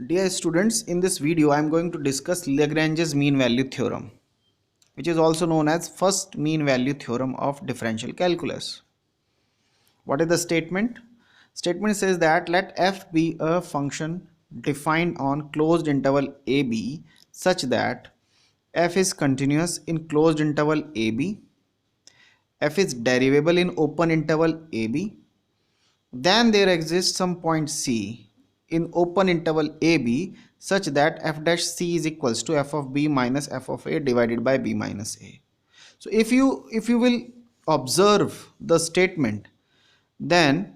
Dear students, in this video I am going to discuss Lagrange's mean value theorem, which is also known as first mean value theorem of differential calculus. What is the statement? Statement says that let f be a function defined on closed interval ab such that f is continuous in closed interval ab, f is derivable in open interval ab, then there exists some point C in open interval AB such that f dash C is equals to f of B minus f of A divided by B minus A. So if you will observe the statement, then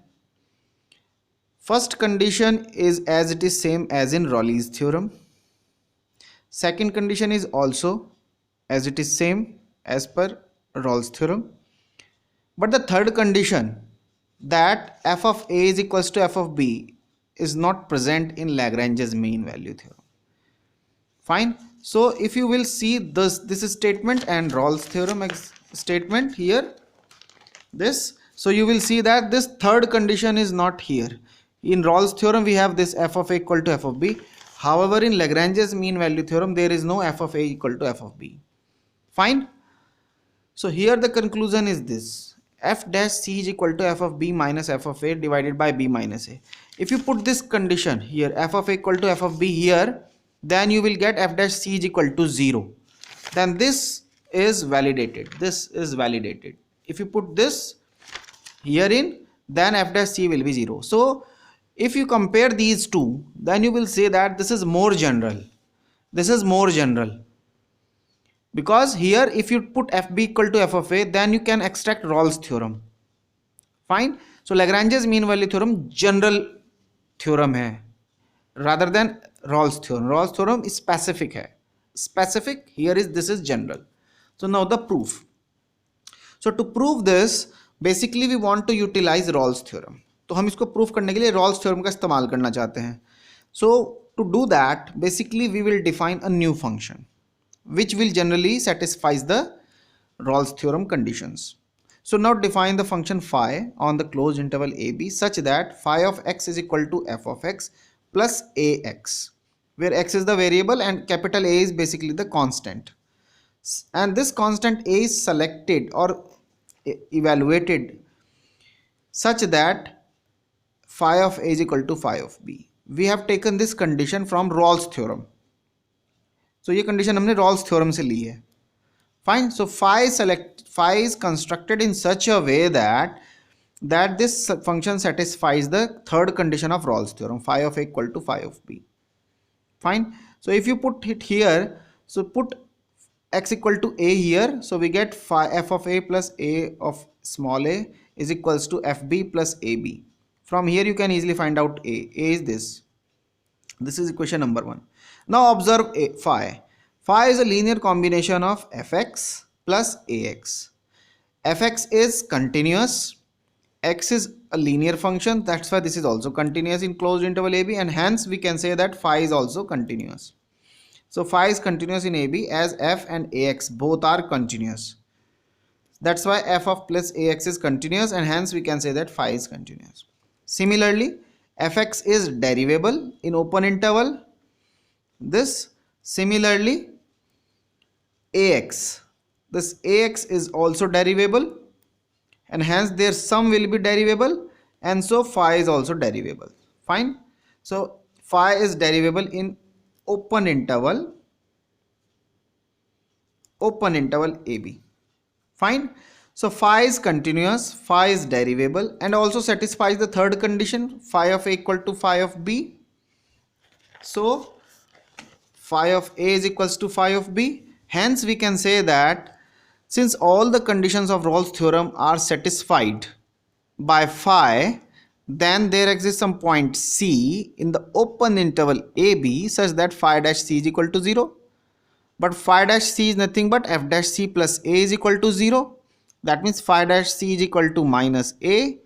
first condition is as it is same as in Raleigh's theorem. Second condition is also as it is same as per Raleigh's theorem. But the third condition, that f of A is equals to f of B, is not present in Lagrange's mean value theorem. Fine. So if you will see this statement and Raleigh's theorem statement here, so you will see that this third condition is not here. In Raleigh's theorem we have this f of A equal to f of B. However, in Lagrange's mean value theorem there is no f of A equal to f of B. Fine. So here the conclusion is this: f dash C is equal to f of B minus f of A divided by B minus A. If you put this condition here, f of A equal to f of B here, then you will get f dash C is equal to 0. Then this is validated. This is validated. If you put this here in, then f dash C will be 0. So if you compare these two, then you will say that this is more general. This is more general. Because here if you put fb equal to f of A, then you can extract Raleigh's theorem. Fine. So Lagrange's mean value theorem general theorem hai rather than Raleigh's theorem. Raleigh's theorem is specific hai. Specific here is, this is general. So now the proof. So to prove this, basically we want to utilize Raleigh's theorem. तो हम इसको proof करने के लिए Raleigh's theorem का इस्तेमाल करना चाहते हैं. So to do that, basically we will define a new function which will generally satisfies the Raleigh's theorem conditions. So now define the function phi on the closed interval ab such that phi of x is equal to f of x plus ax, where x is the variable and capital A is basically the constant. And this constant A is selected or evaluated such that phi of A is equal to phi of B. We have taken this condition from Raleigh's theorem. So ये condition हमने Raleigh's theorem से ली है. Fine. So phi is constructed in such a way that this function satisfies the third condition of Raleigh's theorem, phi of A equal to phi of B. Fine. So if you put it here, so put x equal to A here, so we get phi f of A plus A of small a is equals to fb plus ab. From here you can easily find out A. A is this. This is equation number 1. Now observe phi. Phi is a linear combination of fx plus ax. Fx is continuous. X is a linear function. That's why this is also continuous in closed interval AB, and hence we can say that phi is also continuous. So phi is continuous in AB as f and ax both are continuous. That's why f of plus ax is continuous, and hence we can say that phi is continuous. Similarly, fx is derivable in open interval. This similarly ax, this ax is also derivable, and hence their sum will be derivable, and so phi is also derivable. Fine. So phi is derivable in open interval AB. Fine. So phi is continuous, phi is derivable, and also satisfies the third condition, phi of A equal to phi of B. So phi of A is equals to phi of B. Hence we can say that since all the conditions of Raleigh's theorem are satisfied by phi, then there exists some point C in the open interval AB such that phi dash C is equal to 0. But phi dash C is nothing but f dash C plus A is equal to 0. That means phi dash C is equal to minus A.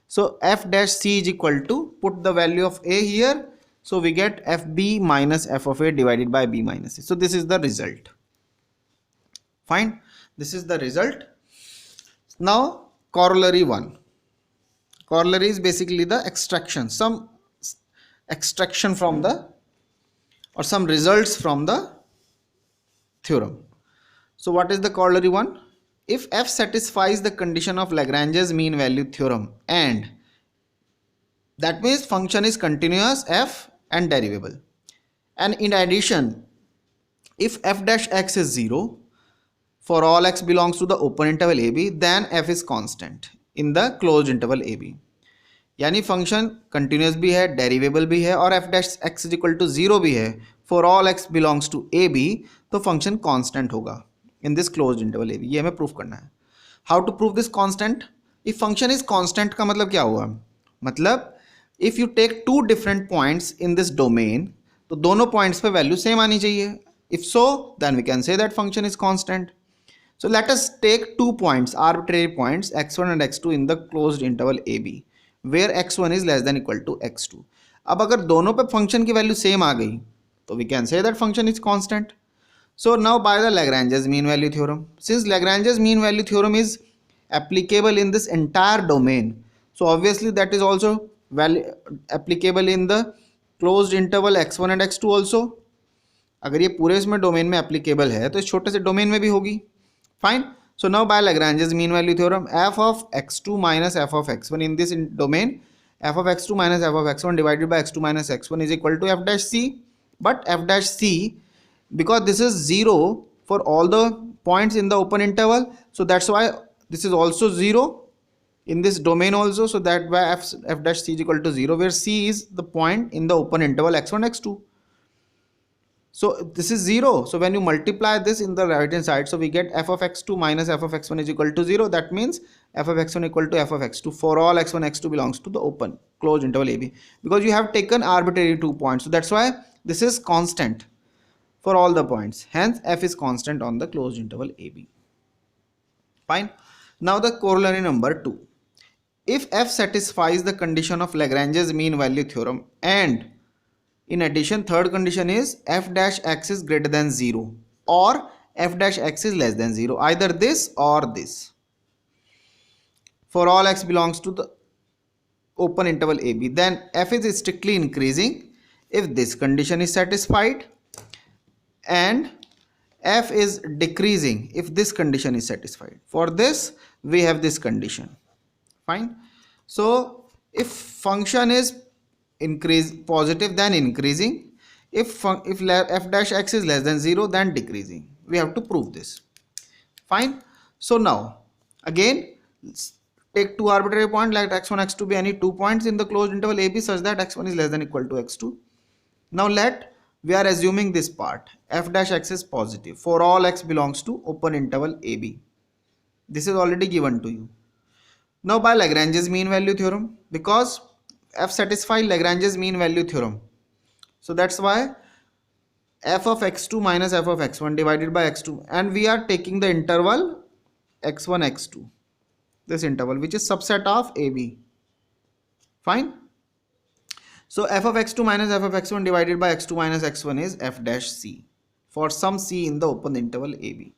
So f dash C is equal to, put the value of A here. So we get fb minus f of A divided by B minus A. So this is the result. Fine. This is the result. Now corollary 1. Corollary is basically the extraction, some extraction from the or some results from the theorem. So what is the corollary one? If f satisfies the condition of Lagrange's mean value theorem, and that means function is continuous f and derivable, and in addition, if f dash x is 0 for all x belongs to the open interval ab, then f is constant in the closed interval ab. यानी function continuous भी है, derivable भी है, और f dash x is equal to 0 भी है for all x belongs to a b, तो function constant होगा in this closed interval a b. ये हमें प्रूफ करना है. How to prove this constant? If function is constant का मतलब क्या हुआ? मतलब if you take two different points in this domain, तो दोनों पॉइंट्स पे वैल्यू सेम आनी चाहिए. If so then we can say that function is constant. So let us take 2 points, arbitrary points x1 and x2 in the closed interval AB, where x1 is less than equal to x2. अब अगर दोनों पे function की value same आ गई, तो we can say that function is constant. So now by the Lagrange's mean value theorem, since Lagrange's mean value theorem is applicable in this entire domain, so obviously that is also applicable in the closed interval x1 and x2 also. अगर ये पूरे इसमें domain में applicable है, तो इस छोटे से डोमेन में भी होगी. Fine. So now by Lagrange's mean value theorem, f of x2 minus f of x1 in this domain, f of x2 minus f of x1 divided by x2 minus x1 is equal to f dash c. But f dash c, because this is 0 for all the points in the open interval, so that's why this is also 0 in this domain also. So that by f dash c is equal to 0, where c is the point in the open interval x1 x2. So this is 0. So when you multiply this in the right hand side, so we get f of x2 minus f of x1 is equal to 0. That means f of x1 equal to f of x2 for all x1 x2 belongs to the open closed interval ab, because you have taken arbitrary 2 points. So that's why this is constant for all the points. Hence f is constant on the closed interval ab. Fine. Now the corollary number 2. If f satisfies the condition of Lagrange's mean value theorem, and in addition, third condition is f dash x is greater than 0 or f dash x is less than 0, either this or this, for all x belongs to the open interval ab, then f is strictly increasing if this condition is satisfied, and f is decreasing if this condition is satisfied. For this we have this condition. Fine. So if function is increase positive, then increasing. If f dash x is less than 0, then decreasing. We have to prove this. Fine. So now again take two arbitrary points, like x1 x2 be any 2 points in the closed interval ab such that x1 is less than equal to x2. Now we are assuming this part, f dash x is positive for all x belongs to open interval ab. This is already given to you. Now by Lagrange's mean value theorem, because f satisfies Lagrange's mean value theorem, so that's why f of x2 minus f of x1 divided by x2, and we are taking the interval x1 x2, this interval which is subset of ab. Fine. So f of x2 minus f of x1 divided by x2 minus x1 is f dash c for some c in the open interval ab.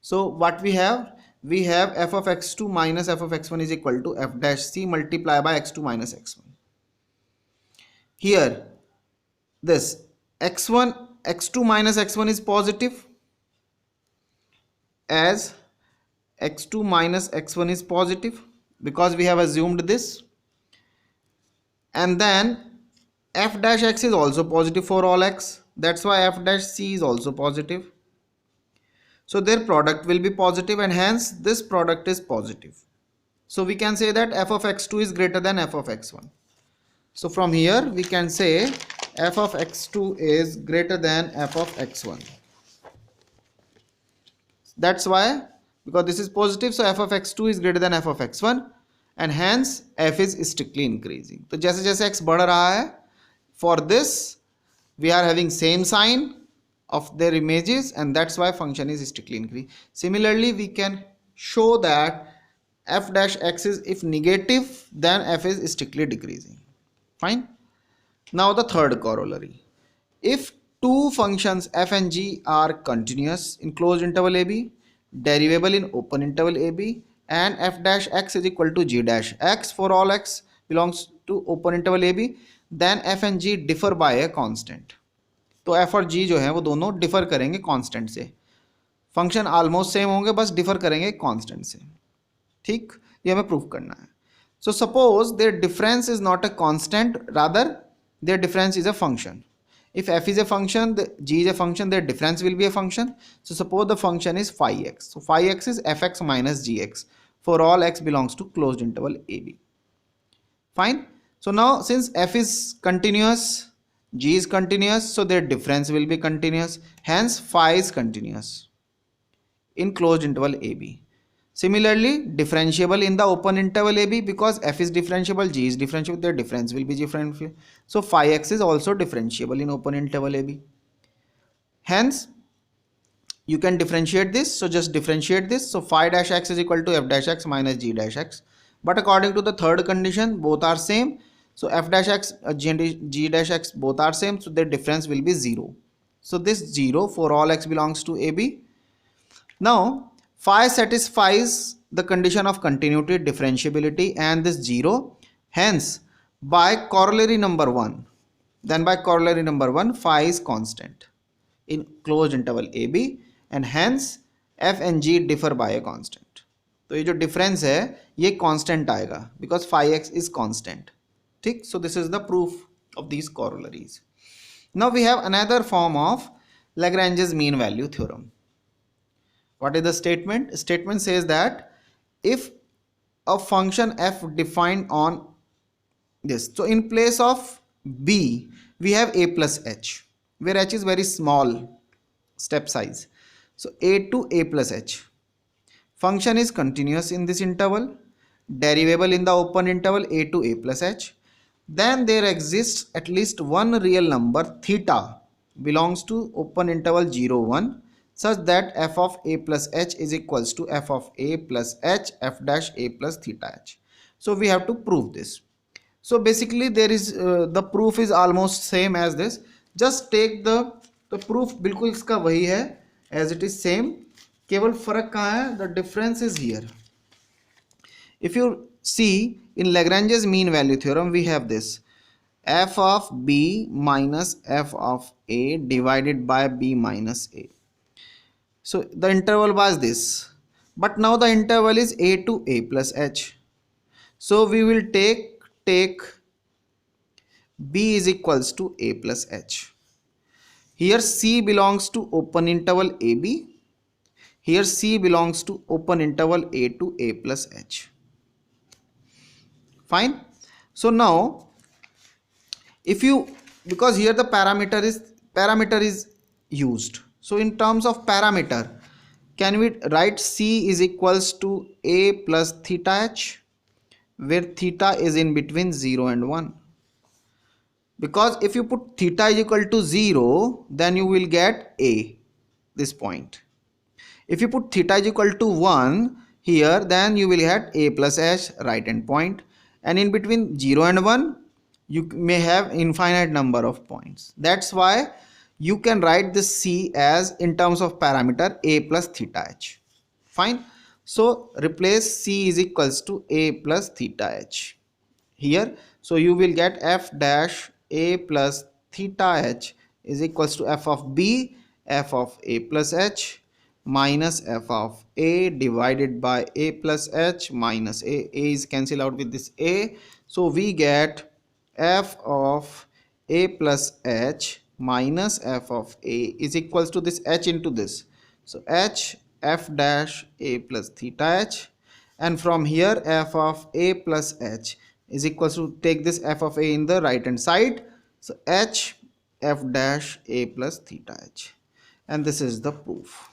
So what we have f of x2 minus f of x1 is equal to f dash c multiplied by x2 minus x1. Here this x2 minus x1 is positive, as x2 minus x1 is positive, because we have assumed this, and then f dash x is also positive for all x, that's why f dash c is also positive. So their product will be positive, and hence this product is positive. So we can say that f of x2 is greater than f of x1. So from here we can say f of x2 is greater than f of x1. That's why, because this is positive, so f of x2 is greater than f of x1, and hence f is strictly increasing. So जैसे जैसे x बढ़ रहा है, for this we are having same sign of their images, and that's why function is strictly increasing. Similarly, we can show that f dash x is, if negative, then f is strictly decreasing. Fine. Now the third corollary. If two functions f and g are continuous in closed interval ab, derivable in open interval ab, and f dash x is equal to g dash x for all x belongs to open interval ab, then f and g differ by a constant. तो F और जी जो है वो दोनों differ करेंगे constant से, function almost same होंगे बस डिफर करेंगे कांस्टेंट से, ठीक, ये हमें प्रूव करना है। So suppose their difference is not a constant, rather their difference is a function. If f is a function, g is a function, their difference will be a function. So suppose the function is phi x. So phi x is fx minus gx for all x belongs to closed interval ab. Fine. So now since f is continuous, g is continuous, so their difference will be continuous. Hence phi is continuous in closed interval ab. Similarly, differentiable in the open interval ab, because f is differentiable, g is differentiable, their difference will be differentiable. So phi x is also differentiable in open interval ab. Hence you can differentiate this, so just differentiate this. So phi dash x is equal to f dash x minus g dash x, but according to the third condition both are same. So f dash x, g dash x both are same, so their difference will be 0. So this 0 for all x belongs to ab. Now phi satisfies the condition of continuity, differentiability and this 0. Hence by corollary number 1, then by corollary number 1 phi is constant in closed interval ab, and hence f and g differ by a constant. तो ये जो difference है ये constant आएगा because phi x is constant, ठीक. So this is the proof of these corollaries. Now we have another form of Lagrange's mean value theorem. What is the statement? Statement says that if a function f defined on this, so in place of b we have a plus h, where h is very small step size, so a to a plus h. Function is continuous in this interval, derivable in the open interval a to a plus h. Then there exists at least one real number theta belongs to open interval 0 1, such that f of a plus h is equals to f of a plus h f dash a plus theta h. So we have to prove this. So basically there is the proof is almost same as this. Just take the proof बिल्कुल इसका वही है as it is same, केवल फर्क कहाँ है, the difference is here. If you see in Lagrange's mean value theorem we have this f of b minus f of a divided by b minus a. So the interval was this, but now the interval is a to a plus h. So we will take b is equals to a plus h. Here c belongs to open interval ab, here c belongs to open interval a to a plus h. Fine. So now if you, because here the parameter is used, so in terms of parameter can we write c is equals to a plus theta h, where theta is in between 0 and 1, because if you put theta is equal to 0 then you will get a, this point. If you put theta is equal to 1 here, then you will get a plus h, right hand point, and in between 0 and 1 you may have infinite number of points. That's why you can write this c as in terms of parameter a plus theta h. Fine. So replace c is equals to a plus theta h here. So you will get f dash a plus theta h is equals to f of b f of a plus h minus f of a divided by a plus h minus a is cancelled out with this a. So we get f of a plus h minus f of a is equals to this h into this, so h f dash a plus theta h, and from here f of a plus h is equals to, take this f of a in the right hand side, so h f dash a plus theta h, and this is the proof.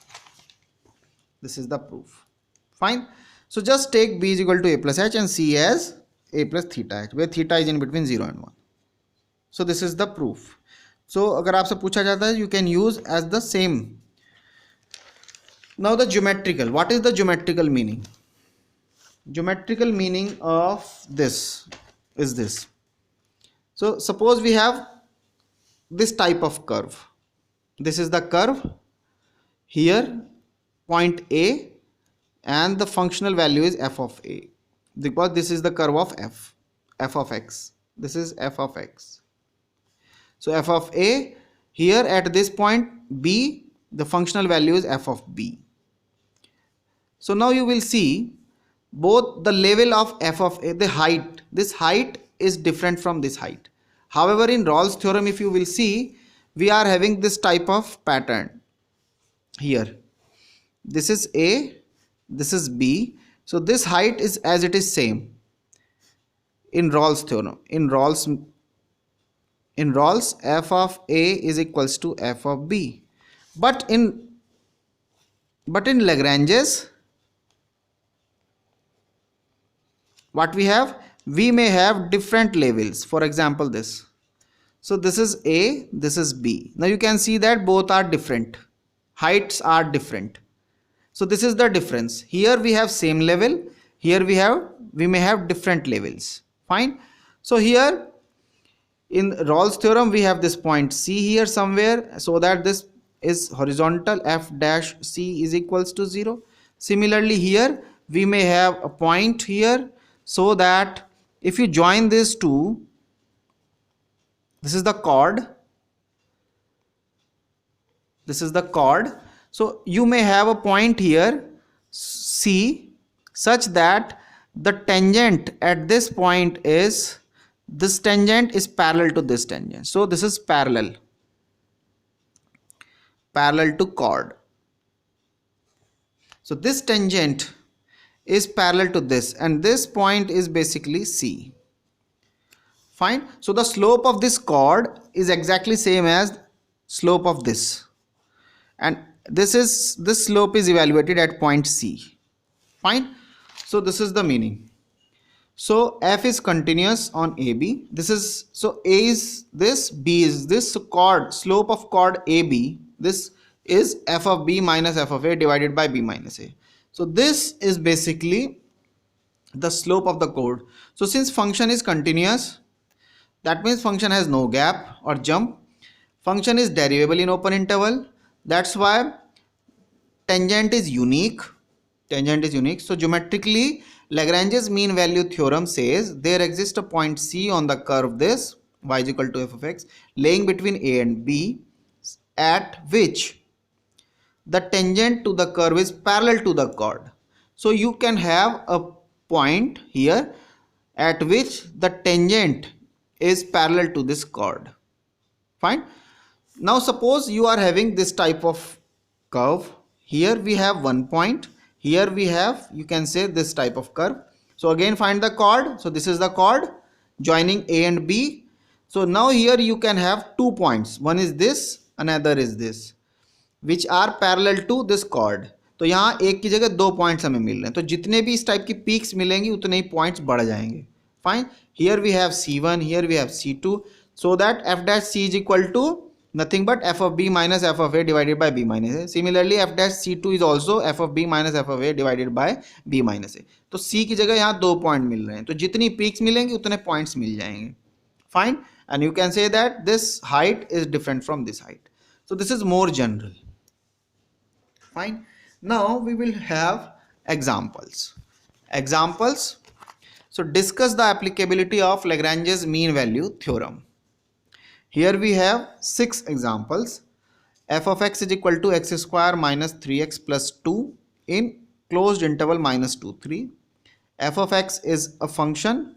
This is the proof. Fine. So just take b is equal to a plus h and c as a plus theta h, where theta is in between 0 and 1. So this is the proof. So अगर आपसे पूछा जाता है, you can use as the same. Now the geometrical. What is the geometrical meaning? Geometrical meaning of this is this. So suppose we have this type of curve. This is the curve. Here point A, and the functional value is f of a, because this is the curve of f of x. This is f of x. So f of a, Here at this point b, the functional value is f of b. So now you will see both the level of f of a, the height, this height is different from this height. However, in Rawls theorem, if you will see, we are having this type of pattern here. This is a, this is b. So this height is as it is same in Rawls theorem. In Rawls, f of a is equals to f of b. But in Lagrange's, what we have, we may have different levels. For example, this. So this is a, this is b. Now you can see that both are different. Heights are different. So this is the difference. Here we have same level. Here we may have different levels. Fine. So here in Rawls theorem, we have this point C here somewhere, so that this is horizontal, f dash C is equals to 0. Similarly here we may have a point here, so that if you join these two, this is the chord, this is the chord. So you may have a point here C such that the tangent at this point is, this tangent is parallel to this tangent. So this is parallel to chord. So this tangent is parallel to this, and this point is basically C. Fine. So the slope of this chord is exactly same as slope of this, and this slope is evaluated at point C. Fine. So this is the meaning. So f is continuous on AB. This is, so A is this, B is this. So chord, slope of chord AB, this is f of b minus f of a divided by b minus a. So this is basically the slope of the chord. So since function is continuous, that means function has no gap or jump. Function is derivable in open interval. That's why tangent is unique. So geometrically, Lagrange's mean value theorem says there exists a point C on the curve this y is equal to f of x laying between a and b, at which the tangent to the curve is parallel to the chord. So you can have a point here at which the tangent is parallel to this chord. Fine. Now suppose you are having this type of curve. Here we have one point. Here we have, you can say, this type of curve. So again find the chord. So this is the chord joining a and b. So now here you can have 2 points. One is this, another is this, which are parallel to this chord. तो यहाँ एक की जगह 2 points हमें मिल रहे हैं. तो जितने भी इस टाइप की पीक्स मिलेंगी उतने ही पॉइंट्स बढ़ जाएंगे. Fine. Here we have C1, here we have C2, so that f dash C is equal to nothing but f of b minus f of a divided by b minus a. Similarly, f dash C2 is also f of b minus f of a divided by b minus a. तो C की जगह यहाँ 2 point मिल रहे हैं, तो जितनी peaks मिलेंगी उतने पॉइंट्स मिल जाएंगे. Fine. And you can say that this height is different from this height. So this is more general. Fine. Now we will have examples. So discuss the applicability of Lagrange's mean value theorem. Here we have 6 examples. F of x is equal to x square minus 3x plus 2 in closed interval minus 2, 3. F of x is a function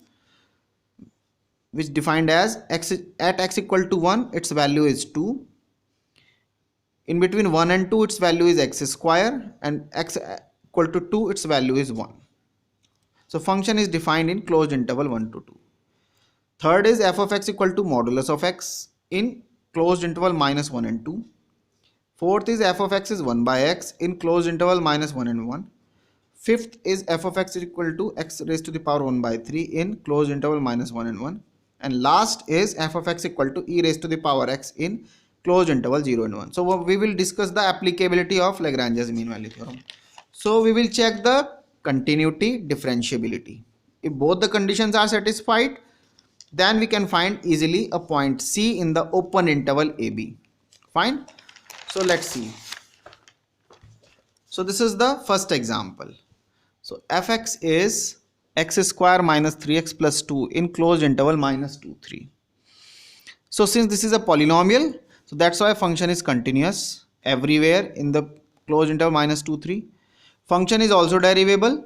which defined as x at x equal to 1, its value is 2. In between 1 and 2, its value is x square, and x equal to 2, its value is 1. So function is defined in closed interval 1 to 2. Third is f of x equal to modulus of x in closed interval minus 1 and 2. Fourth is f of x is 1 by x in closed interval minus 1 and 1. Fifth is f of x is equal to x raised to the power 1 by 3 in closed interval minus 1 and 1. And last is f of x equal to e raised to the power x in closed interval 0 and 1. So we will discuss the applicability of Lagrange's mean value theorem. So we will check the continuity, differentiability. If both the conditions are satisfied, then we can find easily a point C in the open interval AB. Fine. So let's see. So this is the first example. So fx is x square minus 3x plus 2 in closed interval minus 2, 3. So since this is a polynomial, So that's why function is continuous everywhere in the closed interval minus 2, 3. Function is also derivable,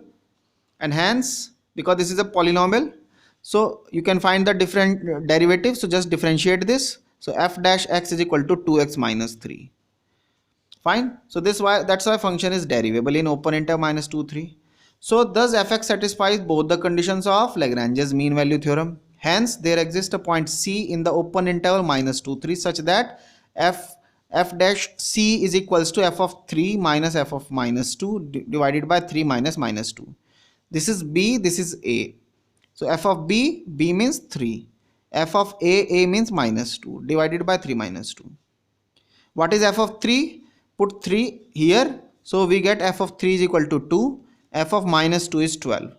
and hence because this is a polynomial, so you can find the different derivative. So just differentiate this. So f dash x is equal to 2x minus 3. Fine. So that's why function is derivable in open interval minus 2, 3. So thus fx satisfies both the conditions of Lagrange's mean value theorem. Hence there exists a point C in the open interval minus 2, 3 such that f dash C is equals to f of 3 minus f of minus 2 divided by 3 minus minus 2. This is B, this is A. So f of B means 3. F of A means minus 2 divided by 3 minus 2. What is f of 3? Put 3 here. So we get f of 3 is equal to 2. F of minus 2 is 12.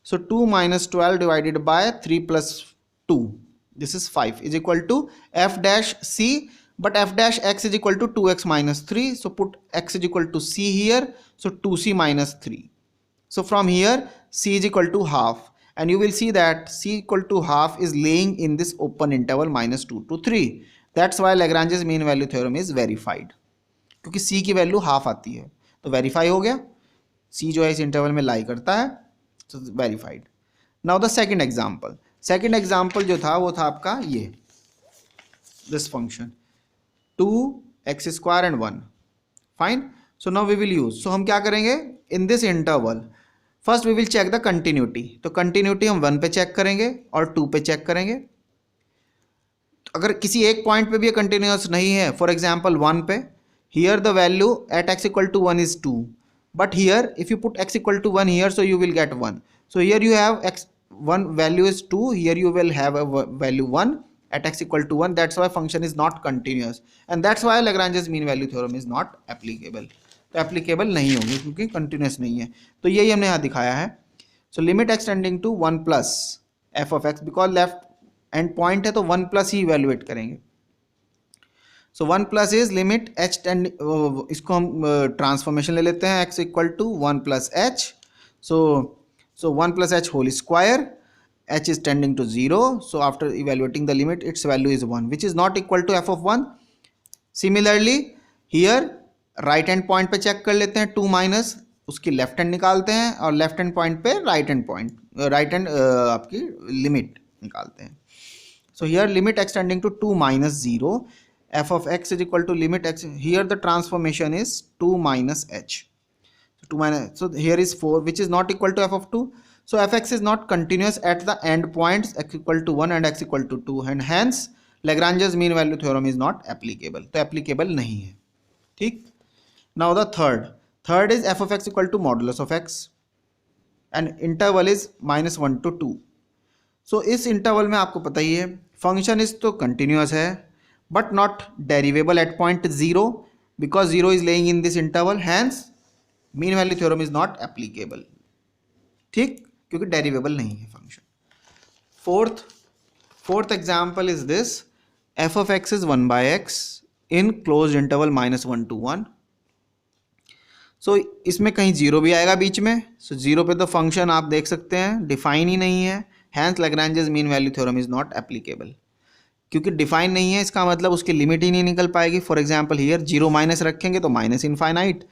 So 2 minus 12 divided by 3 plus 2. This is 5 is equal to f dash C. But f dash x is equal to 2x minus 3. So put x is equal to C here. So 2c minus 3. So from here C is equal to half. And you will see that C equal to half is laying in this open interval minus 2 to 3. That's why Lagrange's mean value theorem is verified. क्योंकि C की value half आती है तो verify हो गया. C जो है इस इंटरवल में लाई करता है, तो verified. Now the second example जो था वो था आपका ये this function 2x square and 1. Fine. So now we will use. So हम क्या करेंगे in this interval. First we will check the continuity. तो कंटिन्यूटी हम 1 पे चेक करेंगे और 2 पे चेक करेंगे. अगर किसी एक पॉइंट पे भी कंटिन्यूस नहीं है, फॉर एग्जांपल 1 पे, here the value at x equal to 1 is 2, but here if you put x equal to 1 here, so you will get 1. So here you have x, 1 value is 2, here you will have a value 1 at x equal to 1. That's why function is not continuous, and that's why Lagrange's mean value theorem is not applicable. तो applicable नहीं होगी क्योंकि continuous नहीं है. तो यही हमने यहाँ दिखाया है. So limit x tending to 1 plus f of x, because left end point है तो 1 plus ही evaluate करेंगे. So 1 plus is limit h tending, इसको हम ट्रांसफॉर्मेशन ले लेते हैं, x equal to 1 plus h. So 1 plus h whole square, h is tending to 0. So after evaluating the limit, its value is 1, which is not equal to f of 1. Similarly here right hand point पे check कर लेते हैं. 2 minus उसकी left hand निकालते हैं और left hand point पे right hand आपकी लिमिट निकालते हैं. So here limit x tending to 2 minus 0, f of x is equal to limit x. Here the transformation is 2 minus h. So here is 4, which is not equal to f of 2. So fx is not continuous at the end points x equal to 1 and x equal to 2, and hence Lagrange's mean value theorem is not applicable. तो applicable नहीं है. ठीक. Now the third is f of x equal to modulus of x, and interval is -1 to 2. So इस interval में आपको पता ही है function is तो कंटिन्यूस है but not derivable at point 0, because 0 is laying in this interval. Hence mean value theorem is not applicable. ठीक, क्योंकि derivable नहीं है function. Fourth example is this. f of x is 1 by x in closed interval -1 to 1. So इसमें कहीं 0 भी आएगा बीच में. So 0 पे तो फंक्शन आप देख सकते हैं डिफाइन ही नहीं है. Hence Lagrange's mean value theorem is not applicable. क्योंकि डिफाइन नहीं है इसका मतलब उसकी लिमिट ही नहीं निकल पाएगी. फॉर एग्जांपल हियर 0 माइनस रखेंगे तो माइनस इनफाइनाइट,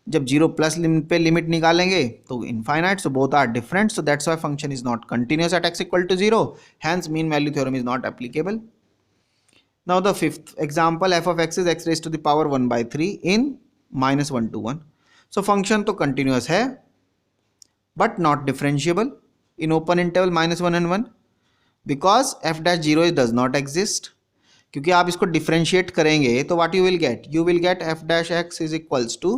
जब 0 प्लस पे लिमिट निकालेंगे तो infinite. So both are different. So that's why function is not continuous at x equal to 0. Hence mean value theorem is not applicable. Now the fifth example, f of x is x raised to the power 1 by 3 in -1 to 1. So function तो continuous है but not differentiable in open interval -1 and 1, because f dash 0 does not exist. क्योंकि आप इसको differentiate करेंगे तो what you will get f dash x is equals to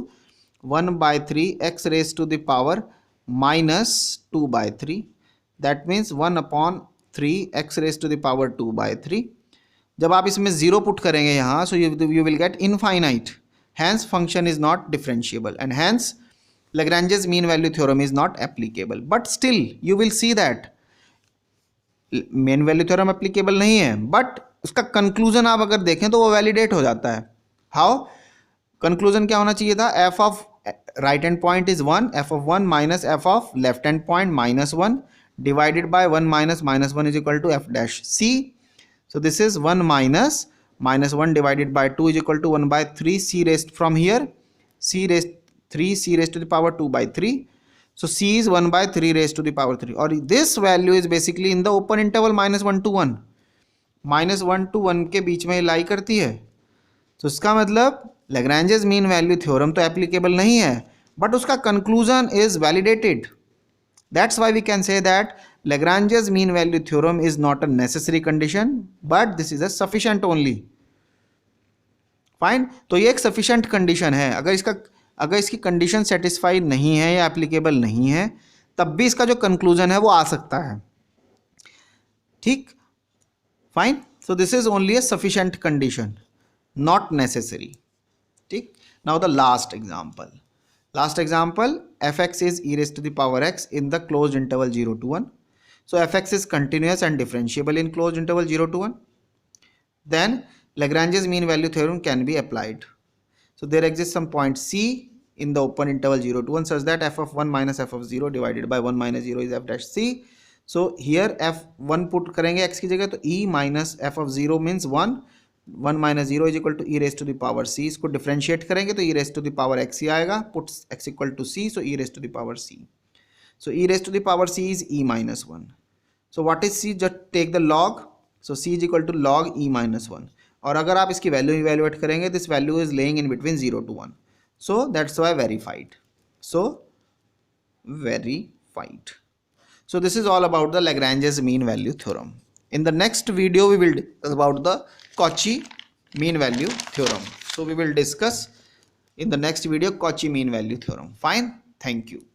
1 by 3 x raised to the power -2 by 3. That means 1 upon 3 x raised to the power 2 by 3. जब आप इसमें 0 put करेंगे यहाँ, so you will get infinite. Hence function is not differentiable, and hence Lagrange's mean value theorem is not applicable. But still you will see that main value theorem applicable नहीं है, but उसका conclusion आप अगर देखें तो वो validate हो जाता है. हाउ? कंक्लूजन क्या होना चाहिए था? F of right hand point is 1, F of 1 minus F of left hand point -1 divided by 1 minus -1 is equal to f dash c. So this is 1 minus minus 1 divided by 2 is equal to 1 by 3 c raised from here c raised 3 c raised to the power 2 by 3. So c is 1 by 3 raised to the power 3, or this value is basically in the open interval minus 1 to 1. Minus 1 to 1 के बीच में लाई करती है. तो इसका मतलब Lagrange's mean value theorem तो applicable नहीं है, बट उसका conclusion is validated. That's why we can say that Lagrange's mean value theorem is not a necessary condition, but this is a sufficient only. Fine. तो ये एक sufficient condition है. अगर इसकी कंडीशन सेटिस्फाई नहीं है या एप्लीकेबल नहीं है, तब भी इसका जो कंक्लूजन है वो आ सकता है. ठीक. Fine. So this is only a sufficient condition, not necessary. ठीक. Now the last example. fx is e raised to the power x in the closed interval 0 to 1. So fx is continuous and differentiable in closed interval 0 to 1. Then Lagrange's mean value theorem can be applied. So there exists some point c in the open interval 0 to 1 such that f of 1 minus f of 0 divided by 1 minus 0 is f dash c. So here f1 put करेंगे x की जगह, तो e minus f of 0 means 1 minus 0 is equal to e raised to the power c. इसको differentiate करेंगे तो e raised to the power x ही आएगा. Put x equal to c, so e raised to the power c. So e raised to the power c is e minus 1. So what is c? Just take the log. So c is equal to log e minus 1. और अगर आप इसकी value evaluate करेंगे, this value is laying in between 0 to 1. So that's why verified. So verified. So this is all about the Lagrange's mean value theorem. In the next video we will discuss about the Cauchy mean value theorem. So we will discuss in the next video Cauchy mean value theorem. Fine. Thank you.